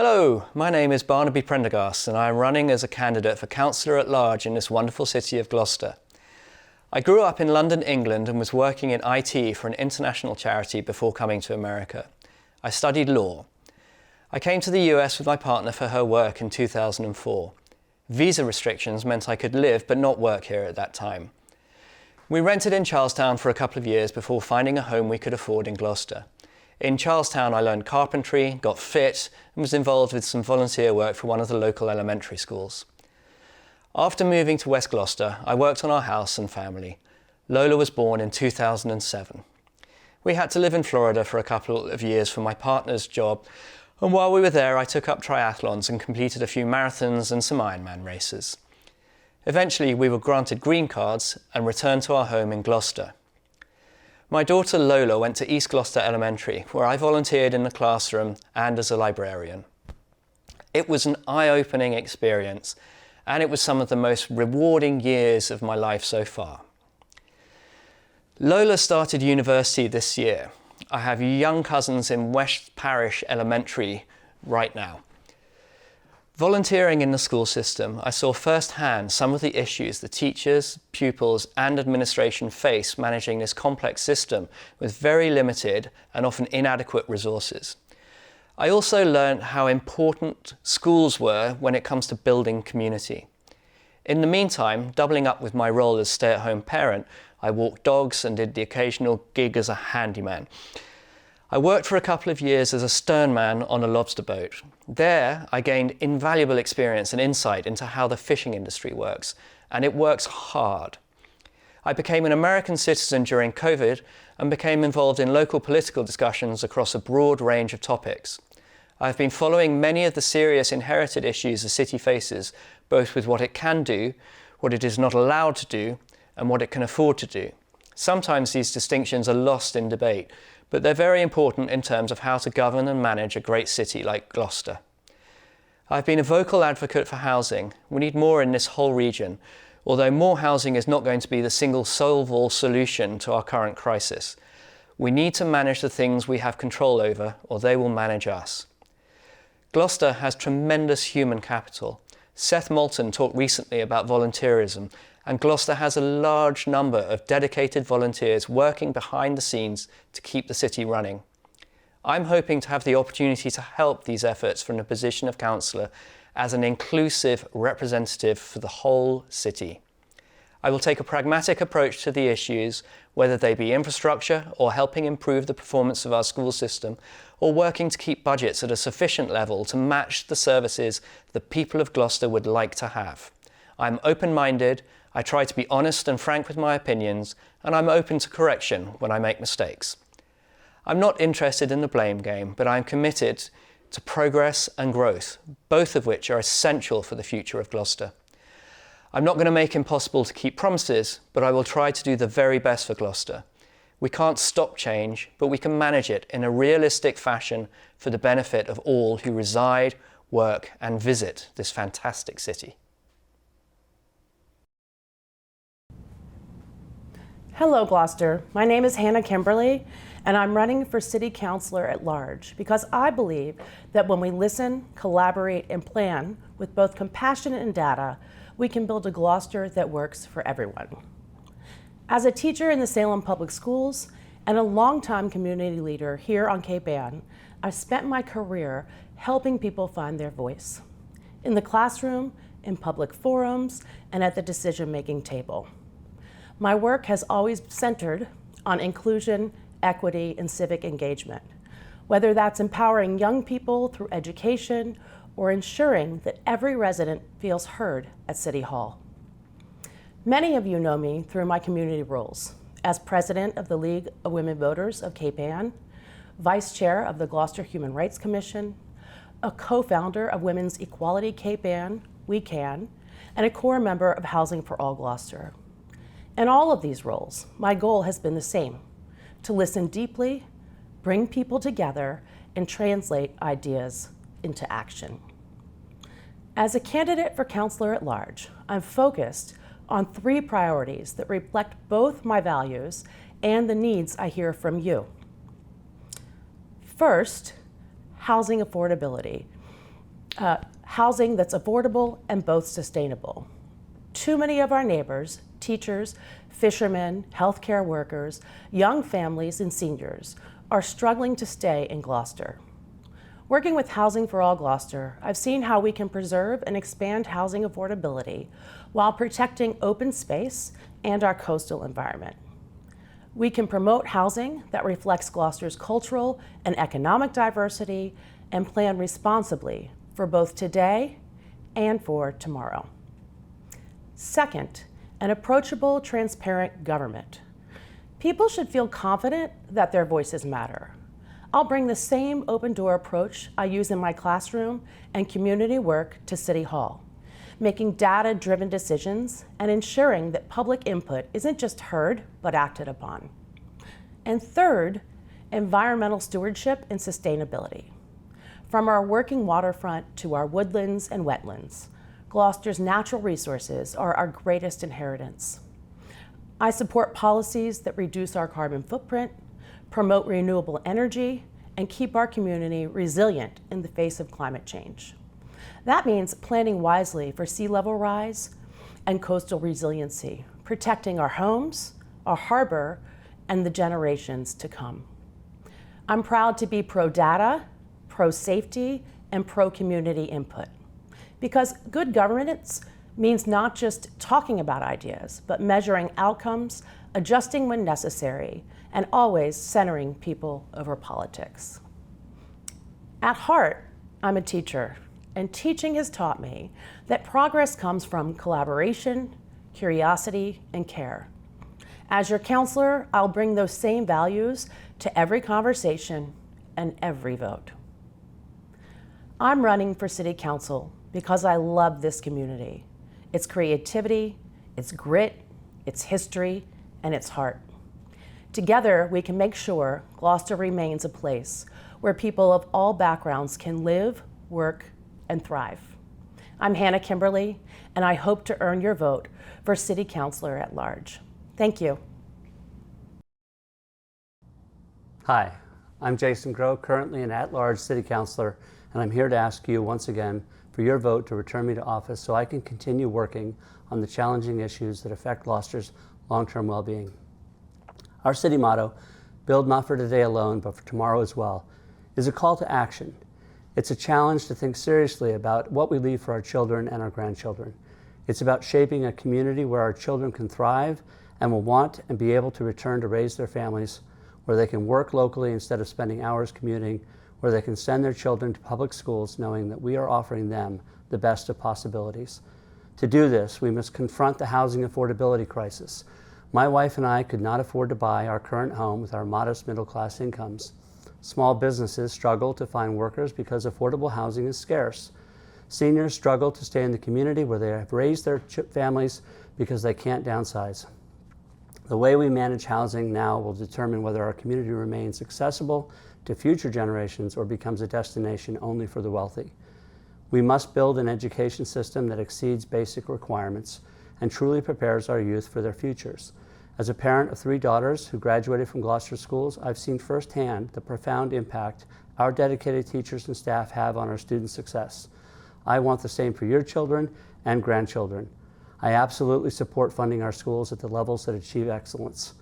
Hello, my name is Barnaby Prendergast and I am running as a candidate for Councillor at Large in this wonderful city of Gloucester. I grew up in London, England and was working in IT for an international charity before coming to America. I studied law. I came to the US with my partner for her work in 2004. Visa restrictions meant I could live but not work here at that time. We rented in Charlestown for a couple of years before finding a home we could afford in Gloucester. In Charlestown, I learned carpentry, got fit, and was involved with some volunteer work for one of the local elementary schools. After moving to West Gloucester, I worked on our house and family. Lola was born in 2007. We had to live in Florida for a couple of years for my partner's job, and while we were there, I took up triathlons and completed a few marathons and some Ironman races. Eventually, we were granted green cards and returned to our home in Gloucester. My daughter Lola went to East Gloucester Elementary, where I volunteered in the classroom and as a librarian. It was an eye-opening experience, and it was some of the most rewarding years of my life so far. Lola started university this year. I have young cousins in West Parish Elementary right now. Volunteering in the school system, I saw firsthand some of the issues the teachers, pupils and administration face managing this complex system with very limited and often inadequate resources. I also learned how important schools were when it comes to building community. In the meantime, doubling up with my role as stay-at-home parent, I walked dogs and did the occasional gig as a handyman. I worked for a couple of years as a sternman on a lobster boat. There, I gained invaluable experience and insight into how the fishing industry works, and it works hard. I became an American citizen during COVID and became involved in local political discussions across a broad range of topics. I've been following many of the serious inherited issues the city faces, both with what it can do, what it is not allowed to do, and what it can afford to do. Sometimes these distinctions are lost in debate, but they're very important in terms of how to govern and manage a great city like Gloucester. I've been a vocal advocate for housing. We need more in this whole region, although more housing is not going to be the single solve-all solution to our current crisis. We need to manage the things we have control over, or they will manage us. Gloucester has tremendous human capital. Seth Moulton talked recently about volunteerism, and Gloucester has a large number of dedicated volunteers working behind the scenes to keep the city running. I'm hoping to have the opportunity to help these efforts from the position of councillor as an inclusive representative for the whole city. I will take a pragmatic approach to the issues, whether they be infrastructure or helping improve the performance of our school system, or working to keep budgets at a sufficient level to match the services the people of Gloucester would like to have. I'm open-minded, I try to be honest and frank with my opinions, and I'm open to correction when I make mistakes. I'm not interested in the blame game, but I'm committed to progress and growth, both of which are essential for the future of Gloucester. I'm not going to make impossible to keep promises, but I will try to do the very best for Gloucester. We can't stop change, but we can manage it in a realistic fashion for the benefit of all who reside, work, and visit this fantastic city. Hello, Gloucester. My name is Hannah Kimberley, and I'm running for City Councilor at Large because I believe that when we listen, collaborate, and plan with both compassion and data, we can build a Gloucester that works for everyone. As a teacher in the Salem Public Schools and a longtime community leader here on Cape Ann, I've spent my career helping people find their voice in the classroom, in public forums, and at the decision-making table. My work has always centered on inclusion, equity, and civic engagement, whether that's empowering young people through education or ensuring that every resident feels heard at City Hall. Many of you know me through my community roles as president of the League of Women Voters of Cape Ann, vice chair of the Gloucester Human Rights Commission, a co-founder of Women's Equality Cape Ann, We Can, and a core member of Housing for All Gloucester. In all of these roles, my goal has been the same: to listen deeply, bring people together, and translate ideas into action. As a candidate for Councilor at Large, I'm focused on 3 priorities that reflect both my values and the needs I hear from you. First, housing affordability. housing that's affordable and both sustainable. Too many of our neighbors, teachers, fishermen, healthcare workers, young families, and seniors are struggling to stay in Gloucester. Working with Housing for All Gloucester, I've seen how we can preserve and expand housing affordability while protecting open space and our coastal environment. We can promote housing that reflects Gloucester's cultural and economic diversity and plan responsibly for both today and for tomorrow. Second, an approachable, transparent government. People should feel confident that their voices matter. I'll bring the same open door approach I use in my classroom and community work to City Hall, making data-driven decisions and ensuring that public input isn't just heard, but acted upon. And third, environmental stewardship and sustainability. From our working waterfront to our woodlands and wetlands, Gloucester's natural resources are our greatest inheritance. I support policies that reduce our carbon footprint, promote renewable energy, and keep our community resilient in the face of climate change. That means planning wisely for sea level rise and coastal resiliency, protecting our homes, our harbor, and the generations to come. I'm proud to be pro-data, pro-safety, and pro-community input, because good governance means not just talking about ideas, but measuring outcomes, adjusting when necessary, and always centering people over politics. At heart, I'm a teacher, and teaching has taught me that progress comes from collaboration, curiosity, and care. As your counselor, I'll bring those same values to every conversation and every vote. I'm running for City Council because I love this community, its creativity, its grit, its history, and its heart. Together, we can make sure Gloucester remains a place where people of all backgrounds can live, work, and thrive. I'm Hannah Kimberley, and I hope to earn your vote for City Councilor at Large. Thank you. Hi, I'm Jason Groh, currently an at-large City Councilor, and I'm here to ask you once again for your vote to return me to office so I can continue working on the challenging issues that affect Gloucester's long-term well-being. Our city motto, "Build not for today alone, but for tomorrow as well," is a call to action. It's a challenge to think seriously about what we leave for our children and our grandchildren. It's about shaping a community where our children can thrive and will want and be able to return to raise their families, where they can work locally instead of spending hours commuting, where they can send their children to public schools knowing that we are offering them the best of possibilities. To do this, we must confront the housing affordability crisis. My wife and I could not afford to buy our current home with our modest middle-class incomes. Small businesses struggle to find workers because affordable housing is scarce. Seniors struggle to stay in the community where they have raised their families because they can't downsize. The way we manage housing now will determine whether our community remains accessible to future generations or becomes a destination only for the wealthy. We must build an education system that exceeds basic requirements and truly prepares our youth for their futures. As a parent of 3 daughters who graduated from Gloucester schools, I've seen firsthand the profound impact our dedicated teachers and staff have on our students' success. I want the same for your children and grandchildren. I absolutely support funding our schools at the levels that achieve excellence.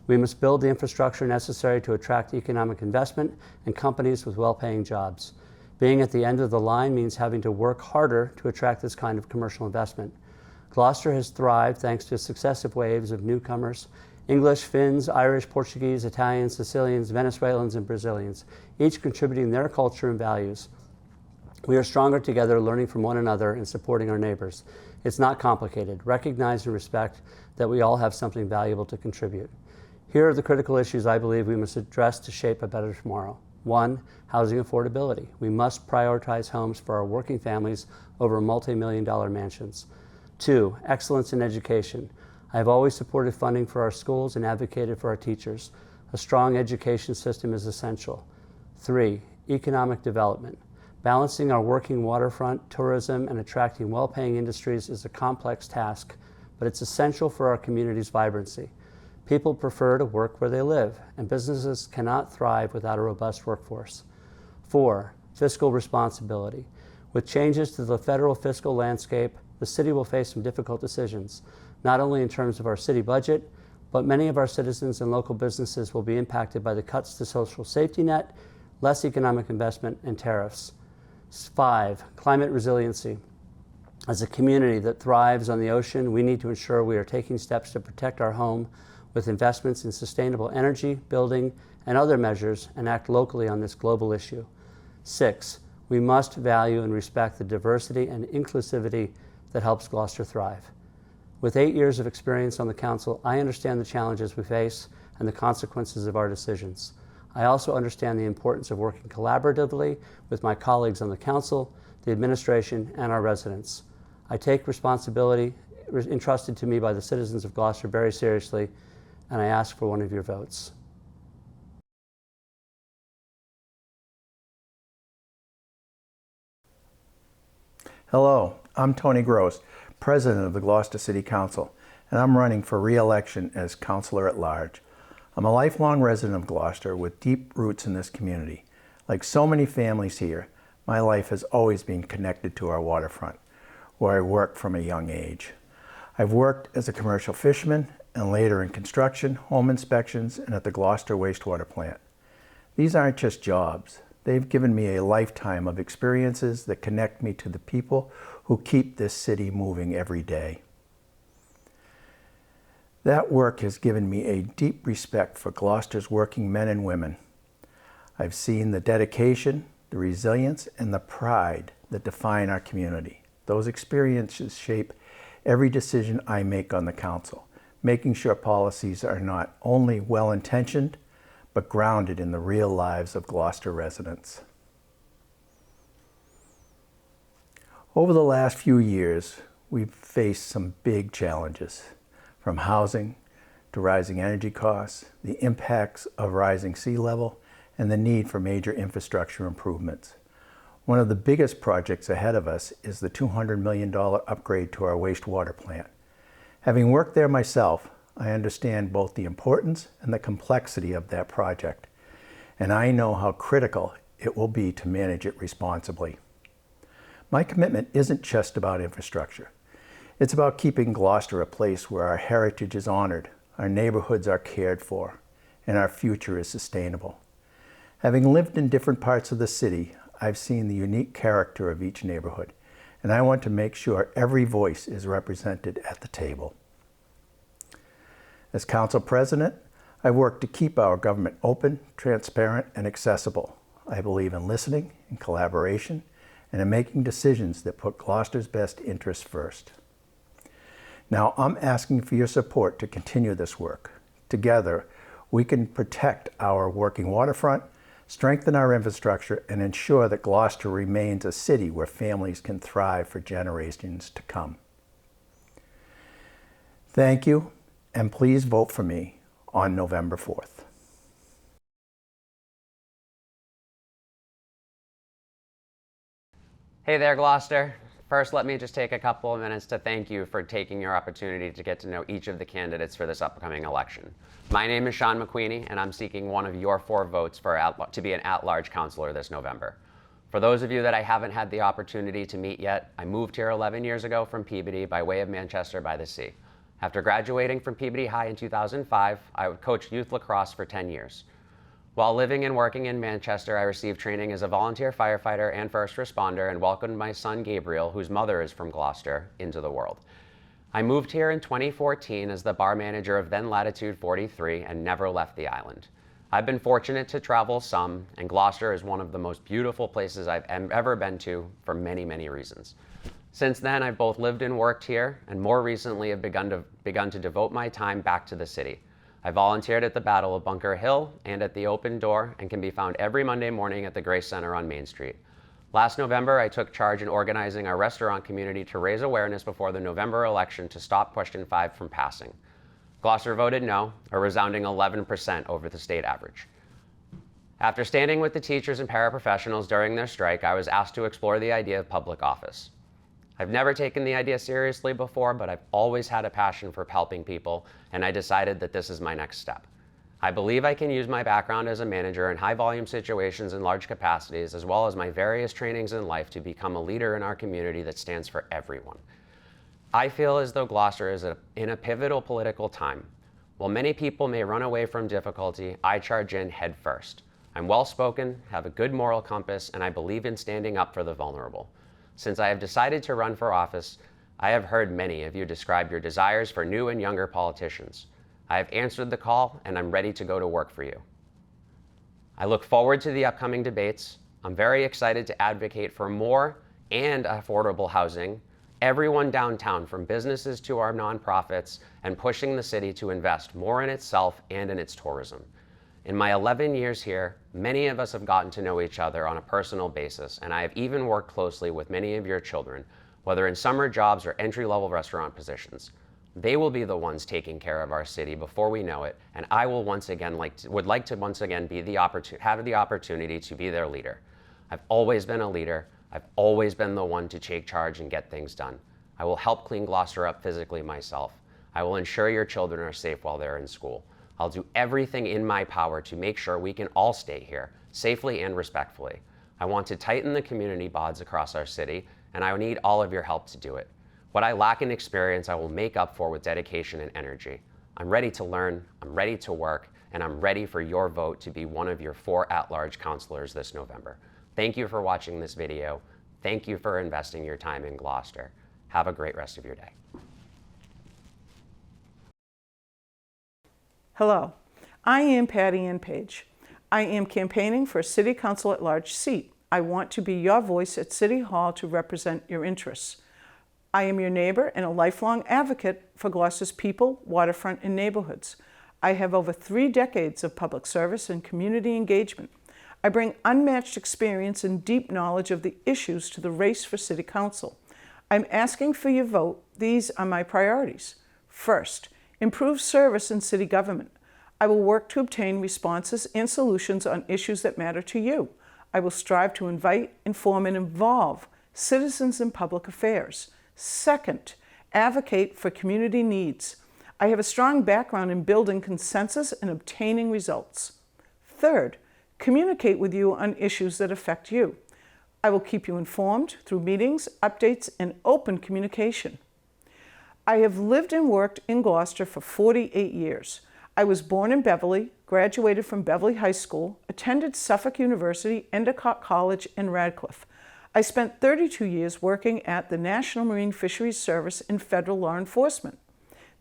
We must build the infrastructure necessary to attract economic investment and companies with well-paying jobs. Being at the end of the line means having to work harder to attract this kind of commercial investment. Gloucester has thrived thanks to successive waves of newcomers: English, Finns, Irish, Portuguese, Italians, Sicilians, Venezuelans, and Brazilians, each contributing their culture and values. We are stronger together, learning from one another and supporting our neighbors. It's not complicated. Recognize and respect that we all have something valuable to contribute. Here are the critical issues I believe we must address to shape a better tomorrow. 1, housing affordability. We must prioritize homes for our working families over multi-million-dollar mansions. 2, excellence in education. I have always supported funding for our schools and advocated for our teachers. A strong education system is essential. 3, economic development. Balancing our working waterfront, tourism, and attracting well-paying industries is a complex task, but it's essential for our community's vibrancy. People prefer to work where they live, and businesses cannot thrive without a robust workforce. 4, fiscal responsibility. With changes to the federal fiscal landscape, the city will face some difficult decisions, not only in terms of our city budget, but many of our citizens and local businesses will be impacted by the cuts to social safety net, less economic investment, and tariffs. 5, climate resiliency. As a community that thrives on the ocean, we need to ensure we are taking steps to protect our home with investments in sustainable energy, building, and other measures, and act locally on this global issue. 6, we must value and respect the diversity and inclusivity that helps Gloucester thrive. With 8 years of experience on the council, I understand the challenges we face and the consequences of our decisions. I also understand the importance of working collaboratively with my colleagues on the council, the administration, and our residents. I take responsibility entrusted to me by the citizens of Gloucester very seriously, and I ask for one of your votes. Hello, I'm Tony Gross, President of the Gloucester City Council, and I'm running for re-election as Councilor at Large. I'm a lifelong resident of Gloucester with deep roots in this community. Like so many families here, my life has always been connected to our waterfront, where I worked from a young age. I've worked as a commercial fisherman and later in construction, home inspections, and at the Gloucester wastewater plant. These aren't just jobs. They've given me a lifetime of experiences that connect me to the people who keep this city moving every day. That work has given me a deep respect for Gloucester's working men and women. I've seen the dedication, the resilience, and the pride that define our community. Those experiences shape every decision I make on the council, making sure policies are not only well-intentioned, but grounded in the real lives of Gloucester residents. Over the last few years, we've faced some big challenges, from housing to rising energy costs, the impacts of rising sea level, and the need for major infrastructure improvements. One of the biggest projects ahead of us is the $200 million upgrade to our wastewater plant. Having worked there myself, I understand both the importance and the complexity of that project, and I know how critical it will be to manage it responsibly. My commitment isn't just about infrastructure. It's about keeping Gloucester a place where our heritage is honored, our neighborhoods are cared for, and our future is sustainable. Having lived in different parts of the city, I've seen the unique character of each neighborhood, and I want to make sure every voice is represented at the table. As Council President, I've worked to keep our government open, transparent, and accessible. I believe in listening and collaboration, and in making decisions that put Gloucester's best interests first. Now, I'm asking for your support to continue this work. Together, we can protect our working waterfront, strengthen our infrastructure, and ensure that Gloucester remains a city where families can thrive for generations to come. Thank you, and please vote for me on November 4th. Hey there, Gloucester. First, let me just take a couple of minutes to thank you for taking your opportunity to get to know each of the candidates for this upcoming election. My name is Shawn McQueeney, and I'm seeking one of your 4 votes to be an at-large councilor this November. For those of you that I haven't had the opportunity to meet yet, I moved here 11 years ago from Peabody by way of Manchester by the Sea. After graduating from Peabody High in 2005, I coached youth lacrosse for 10 years. While living and working in Manchester, I received training as a volunteer firefighter and first responder and welcomed my son Gabriel, whose mother is from Gloucester, into the world. I moved here in 2014 as the bar manager of then Latitude 43 and never left the island. I've been fortunate to travel some, and Gloucester is one of the most beautiful places I've ever been to for many, many reasons. Since then, I've both lived and worked here, and more recently have begun to devote my time back to the city. I volunteered at the Battle of Bunker Hill and at the Open Door and can be found every Monday morning at the Grace Center on Main Street. Last November, I took charge in organizing our restaurant community to raise awareness before the November election to stop question 5 from passing. Gloucester voted no, a resounding 11% over the state average. After standing with the teachers and paraprofessionals during their strike, I was asked to explore the idea of public office. I've never taken the idea seriously before, but I've always had a passion for helping people, and I decided that this is my next step. I believe I can use my background as a manager in high volume situations and large capacities, as well as my various trainings in life, to become a leader in our community that stands for everyone. I feel as though Gloucester is in a pivotal political time. While many people may run away from difficulty, I charge in head first. I'm well-spoken, have a good moral compass, and I believe in standing up for the vulnerable. Since I have decided to run for office, I have heard many of you describe your desires for new and younger politicians. I have answered the call, and I'm ready to go to work for you. I look forward to the upcoming debates. I'm very excited to advocate for more and affordable housing, everyone downtown, from businesses to our nonprofits, and pushing the city to invest more in itself and in its tourism. In my 11 years here, many of us have gotten to know each other on a personal basis, and I have even worked closely with many of your children, whether in summer jobs or entry-level restaurant positions. They will be the ones taking care of our city before we know it, and I will would like to once again have the opportunity to be their leader. I've always been a leader. I've always been the one to take charge and get things done. I will help clean Gloucester up physically myself. I will ensure your children are safe while they're in school. I'll do everything in my power to make sure we can all stay here, safely and respectfully. I want to tighten the community bonds across our city, and I need all of your help to do it. What I lack in experience, I will make up for with dedication and energy. I'm ready to learn, I'm ready to work, and I'm ready for your vote to be one of your 4 at-large councilors this November. Thank you for watching this video. Thank you for investing your time in Gloucester. Have a great rest of your day. Hello, I am Patti-Ann Page. I am campaigning for a City Council at Large seat. I want to be your voice at City Hall to represent your interests. I am your neighbor and a lifelong advocate for Gloucester's people, waterfront, and neighborhoods. I have over 3 decades of public service and community engagement. I bring unmatched experience and deep knowledge of the issues to the race for City Council. I'm asking for your vote. These are my priorities. First, improve service in city government. I will work to obtain responses and solutions on issues that matter to you. I will strive to invite, inform, and involve citizens in public affairs. Second, advocate for community needs. I have a strong background in building consensus and obtaining results. Third, communicate with you on issues that affect you. I will keep you informed through meetings, updates, and open communication. I have lived and worked in Gloucester for 48 years. I was born in Beverly, graduated from Beverly High School, attended Suffolk University, Endicott College, and Radcliffe. I spent 32 years working at the National Marine Fisheries Service in federal law enforcement.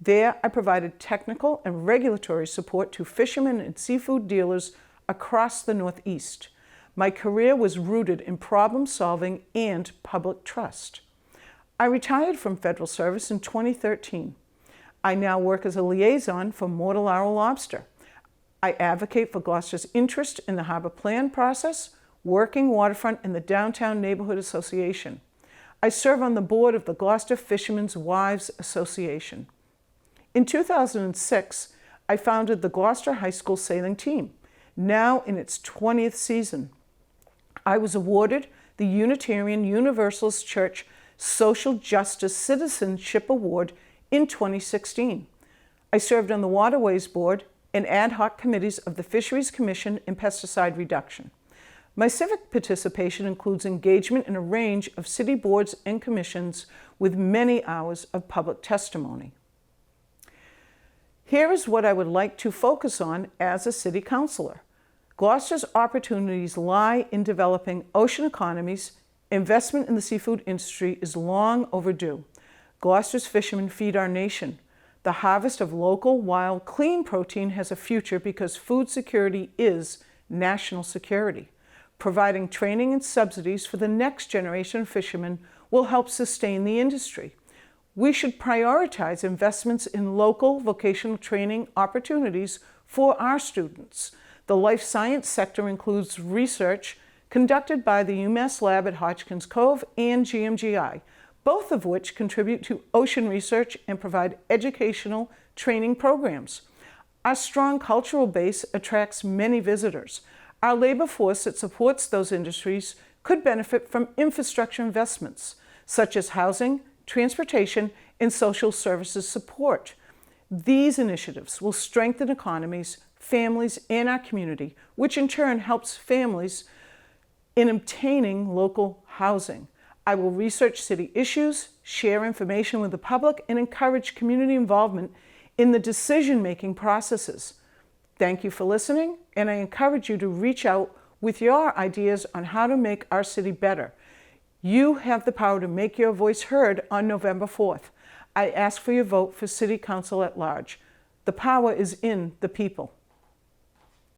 There, I provided technical and regulatory support to fishermen and seafood dealers across the Northeast. My career was rooted in problem solving and public trust. I retired from federal service in 2013. I now work as a liaison for Mortallaro Lobster. I advocate for Gloucester's interest in the harbor plan process, working waterfront in the Downtown Neighborhood Association. I serve on the board of the Gloucester Fishermen's Wives Association. In 2006, I founded the Gloucester High School sailing team, now in its 20th season. I was awarded the Unitarian Universalist Church Social Justice Citizenship Award in 2016. I served on the Waterways Board and ad hoc committees of the Fisheries Commission and Pesticide Reduction. My civic participation includes engagement in a range of city boards and commissions with many hours of public testimony. Here is what I would like to focus on as a city councilor. Gloucester's opportunities lie in developing ocean economies. Investment in the seafood industry is long overdue. Gloucester's fishermen feed our nation. The harvest of local, wild, clean protein has a future because food security is national security. Providing training and subsidies for the next generation of fishermen will help sustain the industry. We should prioritize investments in local vocational training opportunities for our students. The life science sector includes research conducted by the UMass Lab at Hodgkins Cove and GMGI, both of which contribute to ocean research and provide educational training programs. Our strong cultural base attracts many visitors. Our labor force that supports those industries could benefit from infrastructure investments, such as housing, transportation, and social services support. These initiatives will strengthen economies, families, and our community, which in turn helps families in obtaining local housing. I will research city issues, share information with the public, and encourage community involvement in the decision-making processes. Thank you for listening, and I encourage you to reach out with your ideas on how to make our city better. You have the power to make your voice heard on November 4th. I ask for your vote for City Council at Large. The power is in the people.